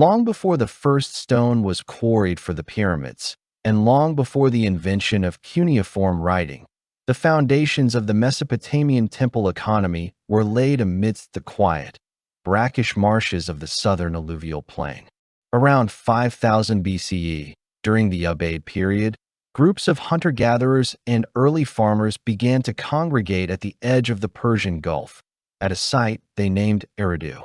Long before the first stone was quarried for the pyramids, and long before the invention of cuneiform writing, the foundations of the Mesopotamian temple economy were laid amidst the quiet, brackish marshes of the southern alluvial plain. Around 5000 BCE, during the Ubaid period, groups of hunter-gatherers and early farmers began to congregate at the edge of the Persian Gulf, at a site they named Eridu.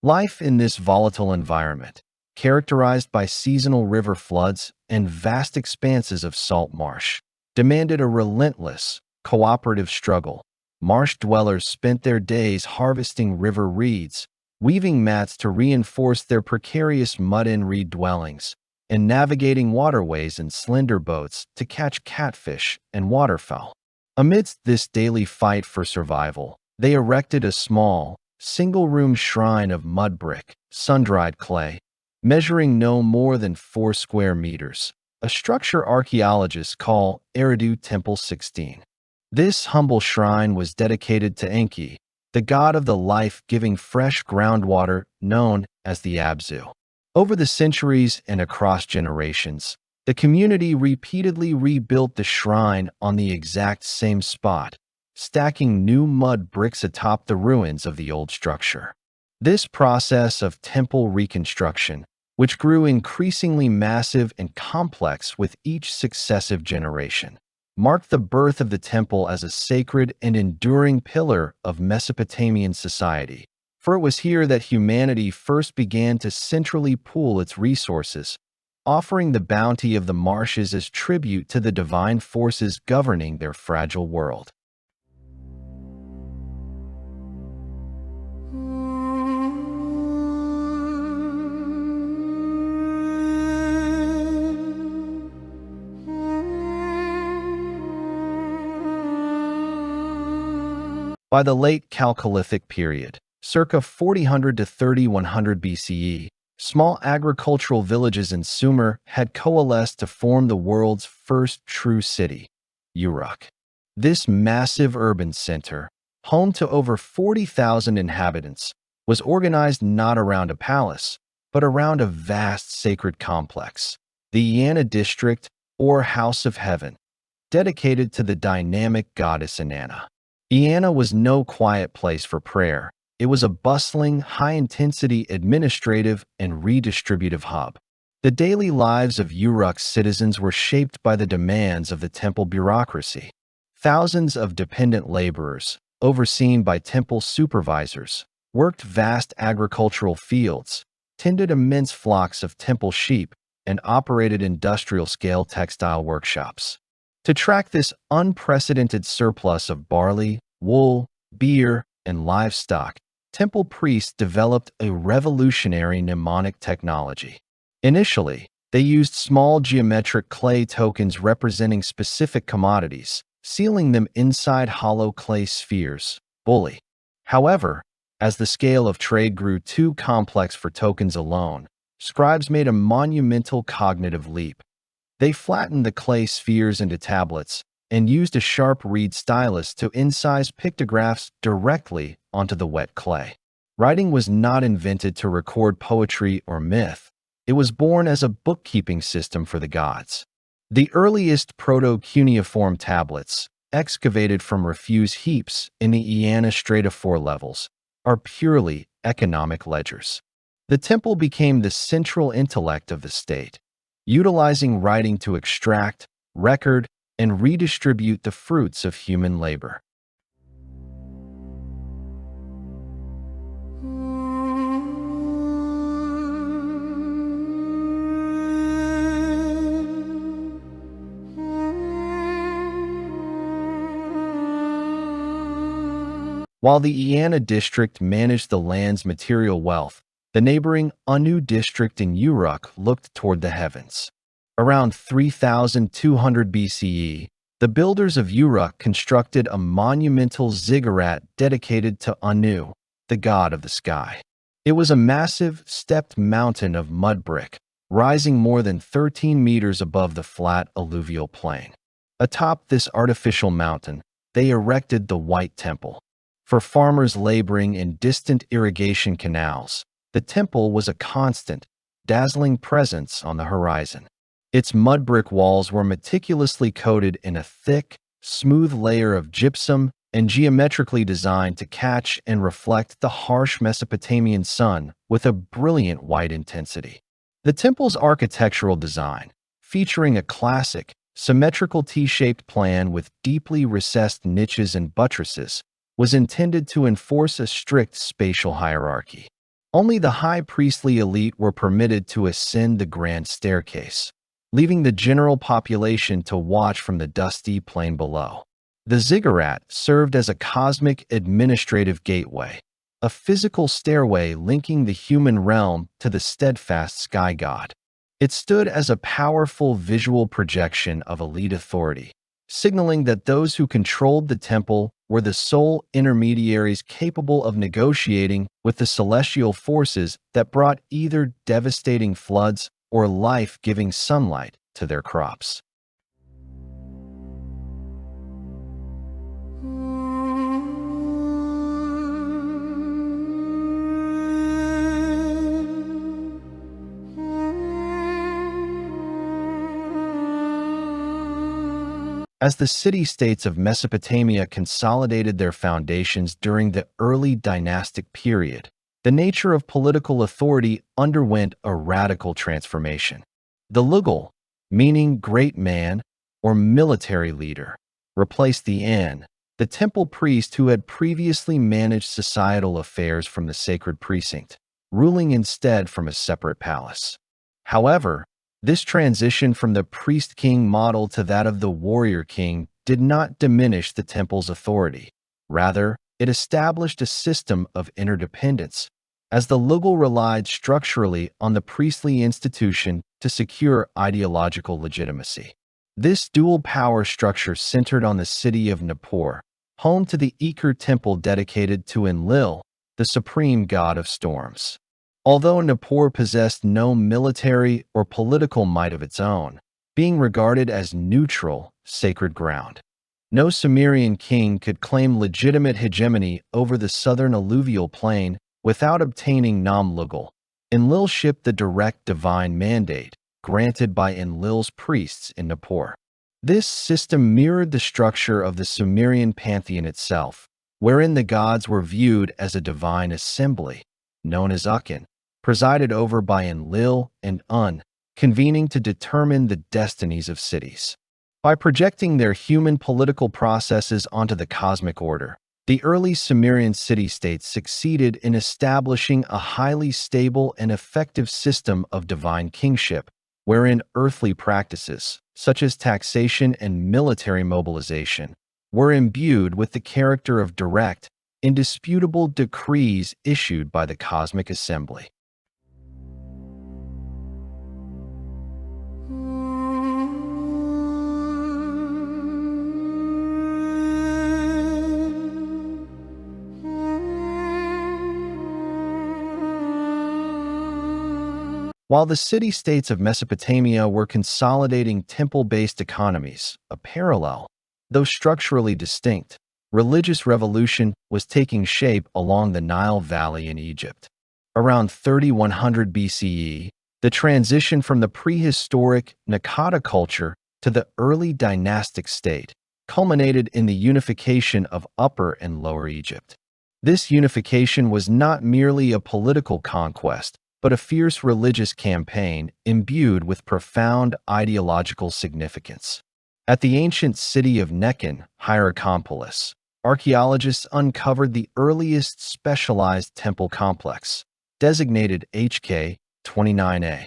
Life in this volatile environment, characterized by seasonal river floods and vast expanses of salt marsh, demanded a relentless, cooperative struggle. Marsh dwellers spent their days harvesting river reeds, weaving mats to reinforce their precarious mud and reed dwellings, and navigating waterways in slender boats to catch catfish and waterfowl. Amidst this daily fight for survival, they erected a small, single-room shrine of mud brick, sun-dried clay, measuring no more than 4 square meters, a structure archaeologists call Eridu Temple 16. This humble shrine was dedicated to Enki, the god of the life-giving fresh groundwater known as the Abzu. Over the centuries and across generations, the community repeatedly rebuilt the shrine on the exact same spot, stacking new mud bricks atop the ruins of the old structure. This process of temple reconstruction, which grew increasingly massive and complex with each successive generation, marked the birth of the temple as a sacred and enduring pillar of Mesopotamian society, for it was here that humanity first began to centrally pool its resources, offering the bounty of the marshes as tribute to the divine forces governing their fragile world. By the late Chalcolithic period, circa 4000 to 3100 BCE, small agricultural villages in Sumer had coalesced to form the world's first true city, Uruk. This massive urban center, home to over 40,000 inhabitants, was organized not around a palace, but around a vast sacred complex, the Inanna district, or House of Heaven, dedicated to the dynamic goddess Inanna. Inanna was no quiet place for prayer. It was a bustling, high-intensity administrative and redistributive hub. The daily lives of Uruk's citizens were shaped by the demands of the temple bureaucracy. Thousands of dependent laborers, overseen by temple supervisors, worked vast agricultural fields, tended immense flocks of temple sheep, and operated industrial-scale textile workshops. To track this unprecedented surplus of barley, wool, beer, and livestock, temple priests developed a revolutionary mnemonic technology. Initially, they used small geometric clay tokens representing specific commodities, sealing them inside hollow clay spheres, bully. However, as the scale of trade grew too complex for tokens alone, scribes made a monumental cognitive leap. They flattened the clay spheres into tablets and used a sharp reed stylus to incise pictographs directly onto the wet clay. Writing was not invented to record poetry or myth. It was born as a bookkeeping system for the gods. The earliest proto-cuneiform tablets, excavated from refuse heaps in the Inanna Strata 4 levels, are purely economic ledgers. The temple became the central intellect of the state, utilizing writing to extract, record, and redistribute the fruits of human labor. While the Inanna district managed the land's material wealth, the neighboring Anu district in Uruk looked toward the heavens. Around 3200 BCE, the builders of Uruk constructed a monumental ziggurat dedicated to Anu, the god of the sky. It was a massive, stepped mountain of mud brick, rising more than 13 meters above the flat alluvial plain. Atop this artificial mountain, they erected the White Temple. For farmers laboring in distant irrigation canals, the temple was a constant, dazzling presence on the horizon. Its mud brick walls were meticulously coated in a thick, smooth layer of gypsum and geometrically designed to catch and reflect the harsh Mesopotamian sun with a brilliant white intensity. The temple's architectural design, featuring a classic, symmetrical T-shaped plan with deeply recessed niches and buttresses, was intended to enforce a strict spatial hierarchy. Only the high priestly elite were permitted to ascend the grand staircase, leaving the general population to watch from the dusty plain below. The ziggurat served as a cosmic administrative gateway, a physical stairway linking the human realm to the steadfast sky god. It stood as a powerful visual projection of elite authority, signaling that those who controlled the temple were the sole intermediaries capable of negotiating with the celestial forces that brought either devastating floods or life-giving sunlight to their crops. As the city-states of Mesopotamia consolidated their foundations during the early dynastic period, the nature of political authority underwent a radical transformation. The Lugal, meaning great man or military leader, replaced the An, the temple priest who had previously managed societal affairs from the sacred precinct, ruling instead from a separate palace. However, this transition from the priest-king model to that of the warrior-king did not diminish the temple's authority. Rather, it established a system of interdependence, as the Lugal relied structurally on the priestly institution to secure ideological legitimacy. This dual power structure centered on the city of Nippur, home to the Ochre temple dedicated to Enlil, the supreme god of storms. Although Nippur possessed no military or political might of its own, being regarded as neutral, sacred ground, no Sumerian king could claim legitimate hegemony over the southern alluvial plain without obtaining Nam-Lugal. Enlilship, the direct divine mandate granted by Enlil's priests in Nippur. This system mirrored the structure of the Sumerian pantheon itself, wherein the gods were viewed as a divine assembly, known as Ukin, presided over by Enlil and Un, convening to determine the destinies of cities. By projecting their human political processes onto the cosmic order, the early Sumerian city-states succeeded in establishing a highly stable and effective system of divine kingship, wherein earthly practices, such as taxation and military mobilization, were imbued with the character of direct, indisputable decrees issued by the cosmic assembly. While the city-states of Mesopotamia were consolidating temple-based economies, a parallel, though structurally distinct, religious revolution was taking shape along the Nile Valley in Egypt. Around 3100 BCE, the transition from the prehistoric Naqada culture to the early dynastic state culminated in the unification of Upper and Lower Egypt. This unification was not merely a political conquest, but a fierce religious campaign imbued with profound ideological significance. At the ancient city of Nekhen, Hierakonpolis, archaeologists uncovered the earliest specialized temple complex, designated HK 29A.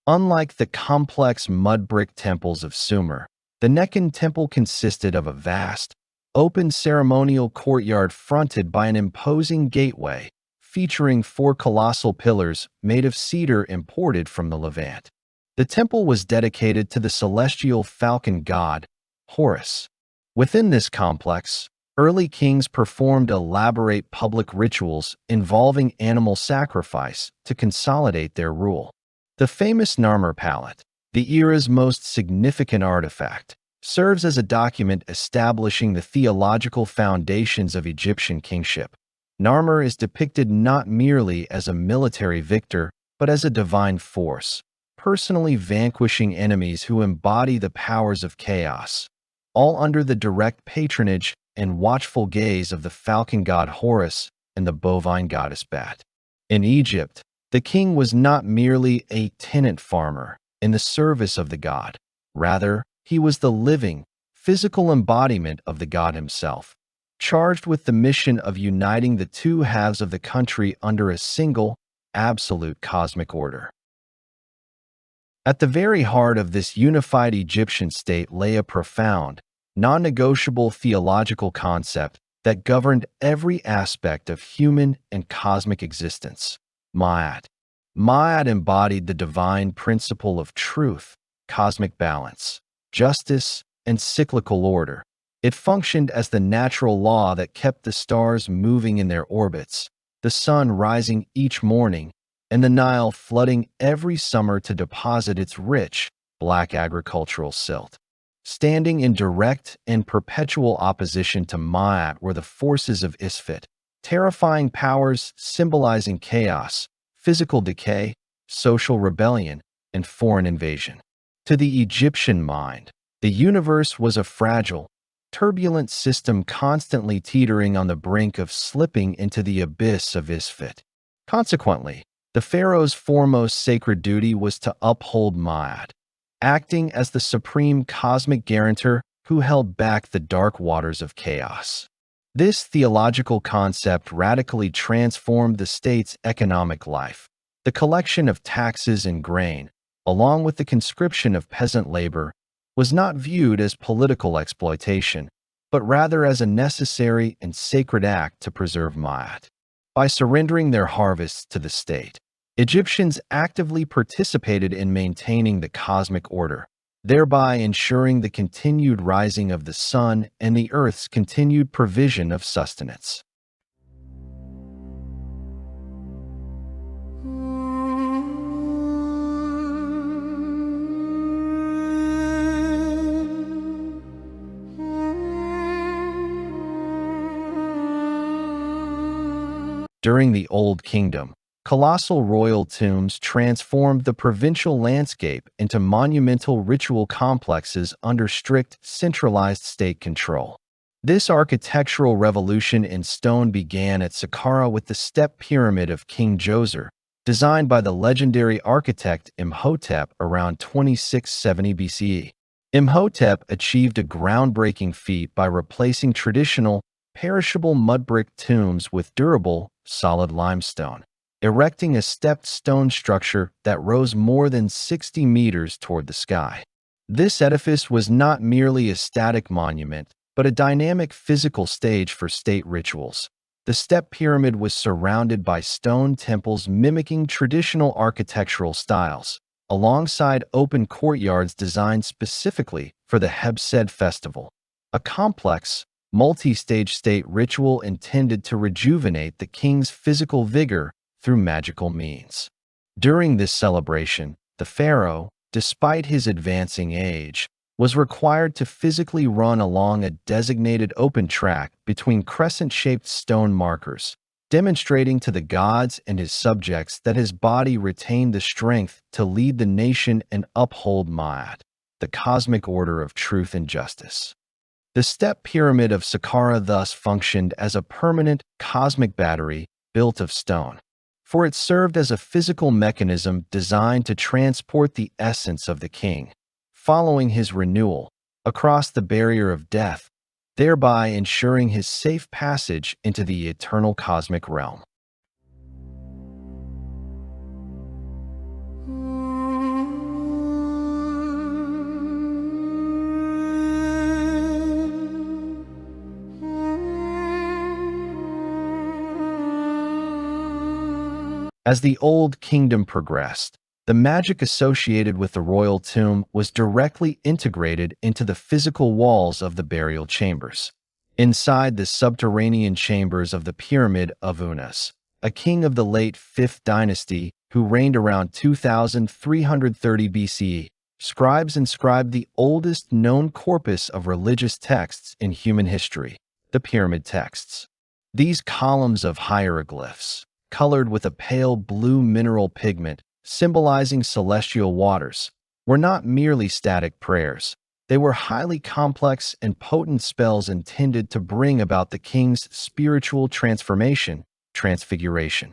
Unlike the complex mud brick temples of Sumer, the Nekhen temple consisted of a vast, open ceremonial courtyard fronted by an imposing gateway, featuring 4 colossal pillars made of cedar imported from the Levant. The temple was dedicated to the celestial falcon god, Horus. Within this complex, early kings performed elaborate public rituals involving animal sacrifice to consolidate their rule. The famous Narmer palette, the era's most significant artifact, serves as a document establishing the theological foundations of Egyptian kingship. Narmer is depicted not merely as a military victor, but as a divine force, personally vanquishing enemies who embody the powers of chaos, all under the direct patronage and watchful gaze of the falcon god Horus and the bovine goddess Bat. In Egypt, the king was not merely a tenant farmer in the service of the god. Rather, he was the living, physical embodiment of the god himself, charged with the mission of uniting the two halves of the country under a single, absolute cosmic order. At the very heart of this unified Egyptian state lay a profound, non-negotiable theological concept that governed every aspect of human and cosmic existence: Ma'at. Ma'at embodied the divine principle of truth, cosmic balance, justice, and cyclical order. It functioned as the natural law that kept the stars moving in their orbits, the sun rising each morning, and the Nile flooding every summer to deposit its rich, black agricultural silt. Standing in direct and perpetual opposition to Ma'at were the forces of Isfet, terrifying powers symbolizing chaos, physical decay, social rebellion, and foreign invasion. To the Egyptian mind, the universe was a fragile, turbulent system constantly teetering on the brink of slipping into the abyss of Isfet. Consequently, the pharaoh's foremost sacred duty was to uphold Ma'at, acting as the supreme cosmic guarantor who held back the dark waters of chaos. This theological concept radically transformed the state's economic life. The collection of taxes and grain, along with the conscription of peasant labor, was not viewed as political exploitation, but rather as a necessary and sacred act to preserve Ma'at. By surrendering their harvests to the state, Egyptians actively participated in maintaining the cosmic order, thereby ensuring the continued rising of the sun and the earth's continued provision of sustenance. During the Old Kingdom, colossal royal tombs transformed the provincial landscape into monumental ritual complexes under strict, centralized state control. This architectural revolution in stone began at Saqqara with the step pyramid of King Djoser, designed by the legendary architect Imhotep around 2670 BCE. Imhotep achieved a groundbreaking feat by replacing traditional, perishable mud brick tombs with durable, solid limestone, erecting a stepped stone structure that rose more than 60 meters toward the sky. This edifice was not merely a static monument, but a dynamic physical stage for state rituals. The step pyramid was surrounded by stone temples mimicking traditional architectural styles, alongside open courtyards designed specifically for the Hebsed festival, a complex, multi-stage state ritual intended to rejuvenate the king's physical vigor through magical means. During this celebration, the pharaoh, despite his advancing age, was required to physically run along a designated open track between crescent-shaped stone markers, demonstrating to the gods and his subjects that his body retained the strength to lead the nation and uphold Ma'at, the cosmic order of truth and justice. The step pyramid of Saqqara thus functioned as a permanent cosmic battery built of stone, for it served as a physical mechanism designed to transport the essence of the king, following his renewal, across the barrier of death, thereby ensuring his safe passage into the eternal cosmic realm. As the Old Kingdom progressed, the magic associated with the royal tomb was directly integrated into the physical walls of the burial chambers. Inside the subterranean chambers of the Pyramid of Unas, a king of the late 5th dynasty who reigned around 2330 BCE, scribes inscribed the oldest known corpus of religious texts in human history, the Pyramid texts. These columns of hieroglyphs, colored with a pale blue mineral pigment, symbolizing celestial waters, were not merely static prayers. They were highly complex and potent spells intended to bring about the king's spiritual transfiguration.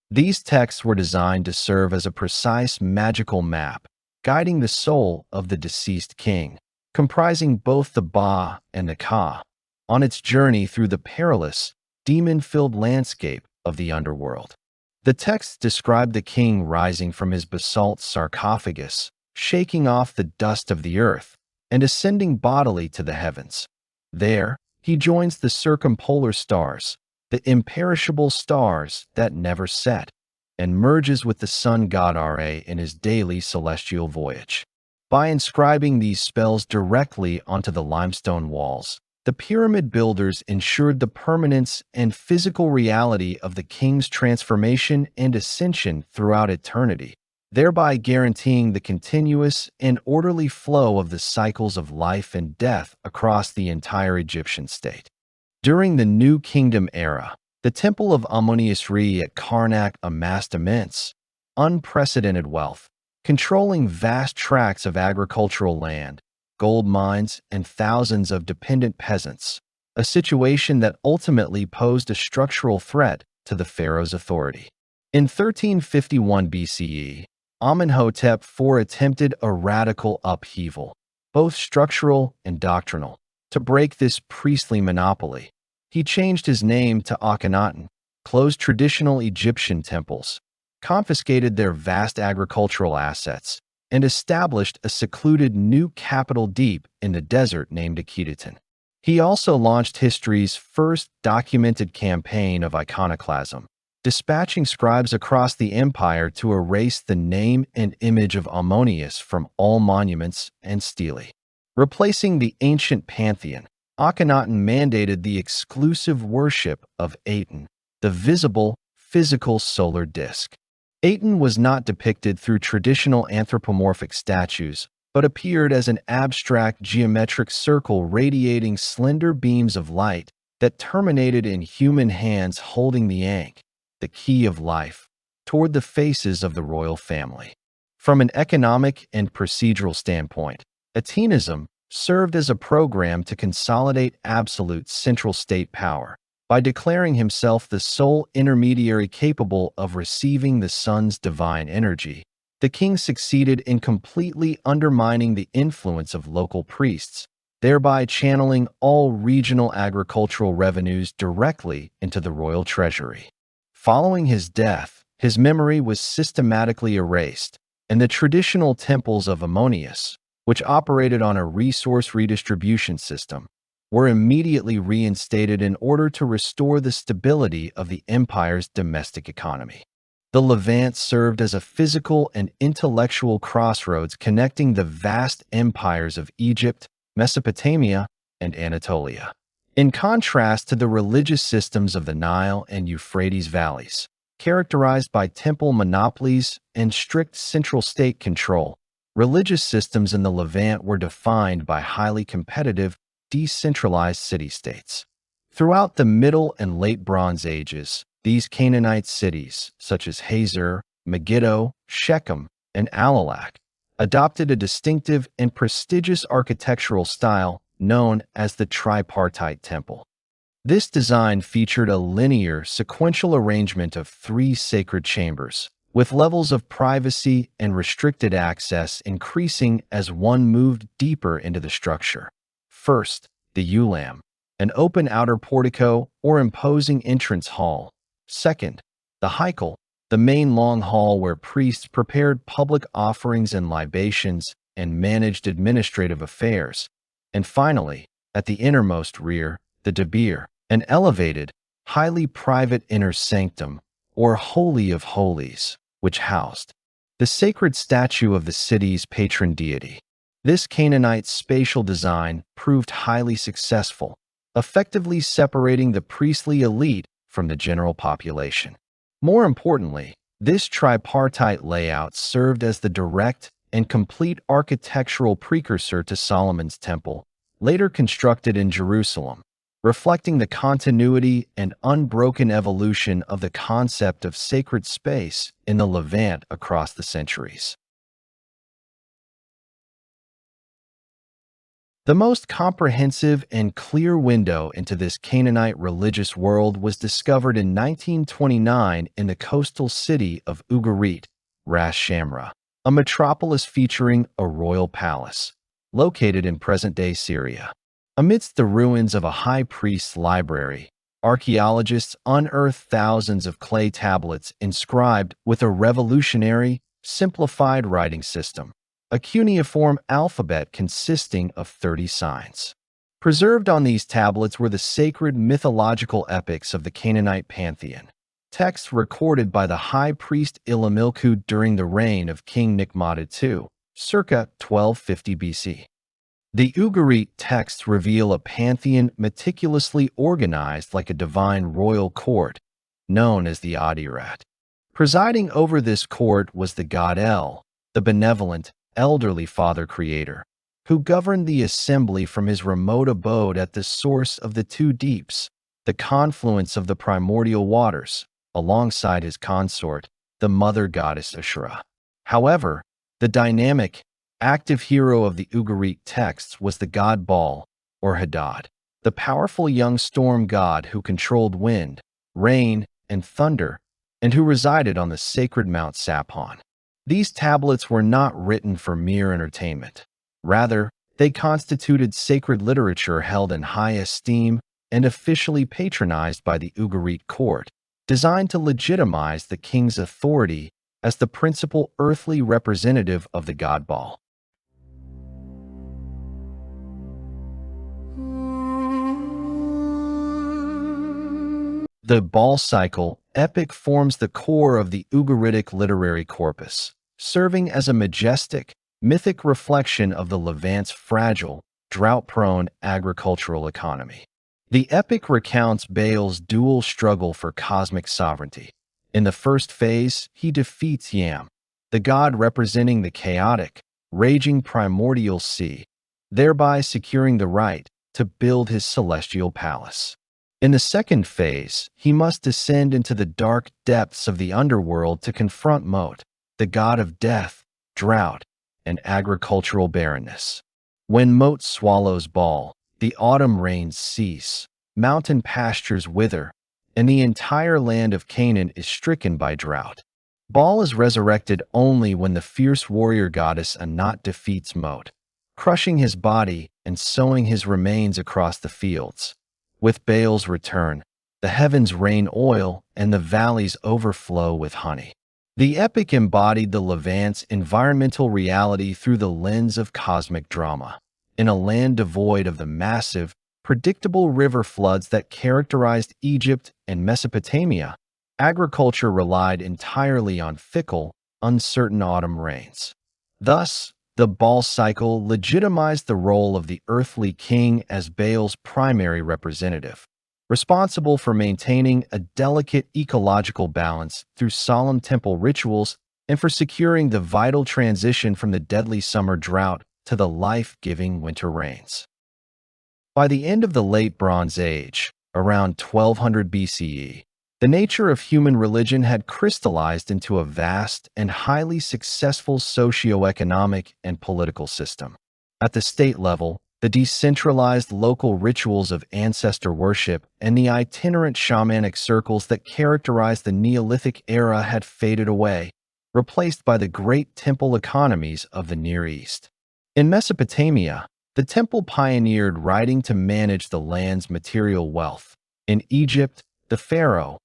These texts were designed to serve as a precise magical map, guiding the soul of the deceased king, comprising both the Ba and the Ka, on its journey through the perilous, demon-filled landscape of the underworld. The texts describe the king rising from his basalt sarcophagus, shaking off the dust of the earth, and ascending bodily to the heavens. There, he joins the circumpolar stars, the imperishable stars that never set, and merges with the sun god Ra in his daily celestial voyage. By inscribing these spells directly onto the limestone walls, the pyramid builders ensured the permanence and physical reality of the king's transformation and ascension throughout eternity, thereby guaranteeing the continuous and orderly flow of the cycles of life and death across the entire Egyptian state. During the New Kingdom era, the Temple of Amun-Isri at Karnak amassed immense, unprecedented wealth, controlling vast tracts of agricultural land, gold mines, and thousands of dependent peasants, a situation that ultimately posed a structural threat to the pharaoh's authority. In 1351 BCE, Amenhotep IV attempted a radical upheaval, both structural and doctrinal, to break this priestly monopoly. He changed his name to Akhenaten, closed traditional Egyptian temples, confiscated their vast agricultural assets, and established a secluded new capital deep in the desert named Akhetaten. He also launched history's first documented campaign of iconoclasm, dispatching scribes across the empire to erase the name and image of Ammonius from all monuments and stelae. Replacing the ancient pantheon, Akhenaten mandated the exclusive worship of Aten, the visible, physical solar disk. Aten was not depicted through traditional anthropomorphic statues, but appeared as an abstract geometric circle radiating slender beams of light that terminated in human hands holding the Ankh, the key of life, toward the faces of the royal family. From an economic and procedural standpoint, Atenism served as a program to consolidate absolute central state power by declaring himself the sole intermediary capable of receiving the sun's divine energy. The king succeeded in completely undermining the influence of local priests, thereby channeling all regional agricultural revenues directly into the royal treasury. Following his death, his memory was systematically erased, and the traditional temples of Ammonius, which operated on a resource redistribution system, were immediately reinstated in order to restore the stability of the empire's domestic economy. The Levant served as a physical and intellectual crossroads connecting the vast empires of Egypt, Mesopotamia, and Anatolia. In contrast to the religious systems of the Nile and Euphrates valleys, characterized by temple monopolies and strict central state control, religious systems in the Levant were defined by highly competitive, decentralized city-states. Throughout the Middle and Late Bronze Ages, these Canaanite cities, such as Hazor, Megiddo, Shechem, and Alalak, adopted a distinctive and prestigious architectural style known as the tripartite temple. This design featured a linear, sequential arrangement of 3 sacred chambers, with levels of privacy and restricted access increasing as one moved deeper into the structure. First, the ulam, an open outer portico or imposing entrance hall. Second, the heikel, the main long hall where priests prepared public offerings and libations and managed administrative affairs. And finally, at the innermost rear, the debir, an elevated, highly private inner sanctum, or Holy of Holies, which housed the sacred statue of the city's patron deity. This Canaanite spatial design proved highly successful, effectively separating the priestly elite from the general population. More importantly, this tripartite layout served as the direct and complete architectural precursor to Solomon's temple, later constructed in Jerusalem, reflecting the continuity and unbroken evolution of the concept of sacred space in the Levant across the centuries. The most comprehensive and clear window into this Canaanite religious world was discovered in 1929 in the coastal city of Ugarit, Ras Shamra, a metropolis featuring a royal palace, located in present-day Syria. Amidst the ruins of a high priest's library, archaeologists unearthed thousands of clay tablets inscribed with a revolutionary, simplified writing system, a cuneiform alphabet consisting of 30 signs. Preserved on these tablets were the sacred mythological epics of the Canaanite pantheon, texts recorded by the high priest Ilamilku during the reign of King Nickmadu II, circa 1250 BC. The Ugarit texts reveal a pantheon meticulously organized like a divine royal court, known as the Adirat. Presiding over this court was the god El, the benevolent, elderly father-creator, who governed the assembly from his remote abode at the source of the two deeps, the confluence of the primordial waters, alongside his consort, the mother goddess Ashura. However, the dynamic, active hero of the Ugarit texts was the god Baal, or Hadad, the powerful young storm god who controlled wind, rain, and thunder, and who resided on the sacred Mount Sapon. These tablets were not written for mere entertainment. Rather, they constituted sacred literature held in high esteem and officially patronized by the Ugarit court, designed to legitimize the king's authority as the principal earthly representative of the god Baal. The Baal cycle epic forms the core of the Ugaritic literary corpus, serving as a majestic, mythic reflection of the Levant's fragile, drought-prone agricultural economy. The epic recounts Baal's dual struggle for cosmic sovereignty. In the first phase, he defeats Yam, the god representing the chaotic, raging primordial sea, thereby securing the right to build his celestial palace. In the second phase, he must descend into the dark depths of the underworld to confront Mot, the god of death, drought, and agricultural barrenness. When Mot swallows Baal, the autumn rains cease, mountain pastures wither, and the entire land of Canaan is stricken by drought. Baal is resurrected only when the fierce warrior goddess Anat defeats Mot, crushing his body and sowing his remains across the fields. With Baal's return, the heavens rain oil and the valleys overflow with honey. The epic embodied the Levant's environmental reality through the lens of cosmic drama. In a land devoid of the massive, predictable river floods that characterized Egypt and Mesopotamia, agriculture relied entirely on fickle, uncertain autumn rains. Thus, the Baal cycle legitimized the role of the earthly king as Baal's primary representative, responsible for maintaining a delicate ecological balance through solemn temple rituals and for securing the vital transition from the deadly summer drought to the life-giving winter rains. By the end of the Late Bronze Age, around 1200 BCE, the nature of human religion had crystallized into a vast and highly successful socio-economic and political system. At the state level, the decentralized local rituals of ancestor worship and the itinerant shamanic circles that characterized the Neolithic era had faded away, replaced by the great temple economies of the Near East. In Mesopotamia, the temple pioneered writing to manage the land's material wealth. In Egypt, the pharaoh,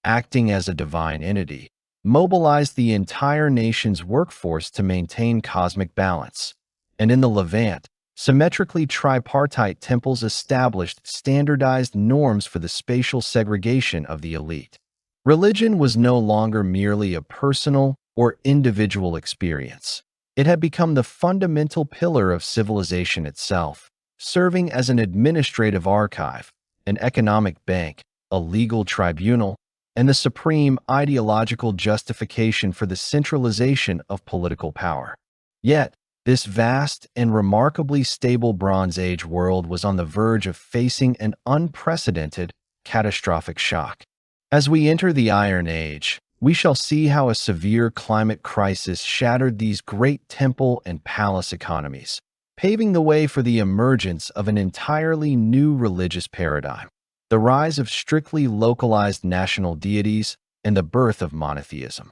acting as a divine entity, mobilized the entire nation's workforce to maintain cosmic balance. And in the Levant, symmetrically tripartite temples established standardized norms for the spatial segregation of the elite. Religion was no longer merely a personal or individual experience. It had become the fundamental pillar of civilization itself, serving as an administrative archive, an economic bank, a legal tribunal, and the supreme ideological justification for the centralization of political power. Yet, This vast and remarkably stable Bronze Age world was on the verge of facing an unprecedented, catastrophic shock. As we enter the Iron Age, we shall see how a severe climate crisis shattered these great temple and palace economies, paving the way for the emergence of an entirely new religious paradigm, the rise of strictly localized national deities, and the birth of monotheism.